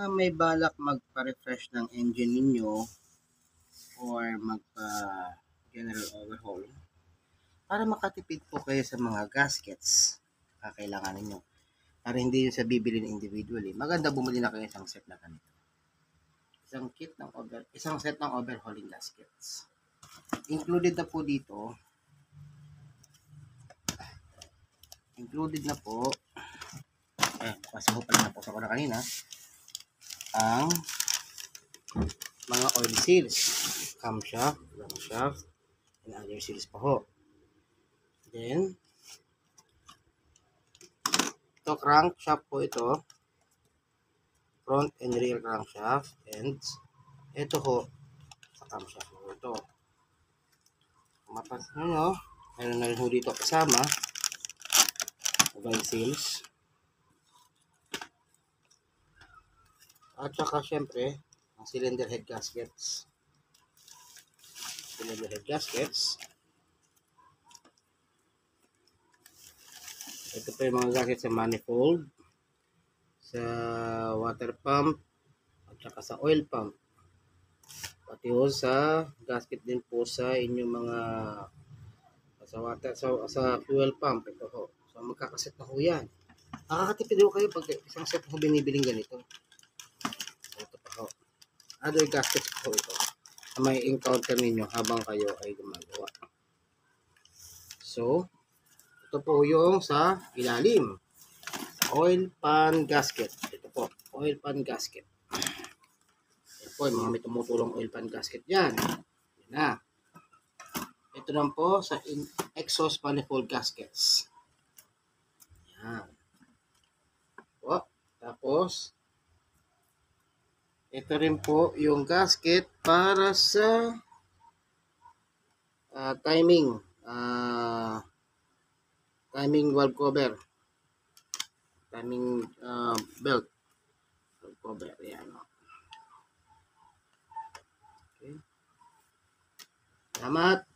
may balak magpa-refresh ng engine ninyo or magpa-general overhaul, para makatipid po kayo sa mga gaskets kakailangan ninyo. Para hindi nyo sa bibilin individually, maganda bumili na kayo isang set na ganito. Isang set ng overhauling gaskets. Included na po dito, kasi po pala napos ako na kanina, ang mga oil seals, camshaft, crankshaft, and other seals pa ho. Then, ito crankshaft po ito, front and rear crankshaft, and ito ho, sa camshaft po ito. Kung mapansin nyo, mayroon na rin ho dito kasama, oil seals. At saka syempre, ang cylinder head gaskets. Ito po yung mga gasket sa manifold, sa water pump, at saka sa oil pump. Pati ho sa gasket din po sa inyong mga sa fuel pump. Ito ho. So magkakaset na ho yan. Nakakatipid ho kayo pag isang set ho binibiling ganito. Ito pa ho. Other gasket po ito na may encounter ninyo habang kayo ay gumagawa. So, ito po yung sa ilalim. Oil pan gasket. Ito po, oil pan gasket. Ito po, yung mga may tumutulong oil pan gasket yan. Yan na. Ito lang po sa exhaust manifold gaskets. Yan. Po. Tapos, ito rin po yung gasket para sa timing valve cover. Timing belt. Valve cover. Yan. Okay. Salamat.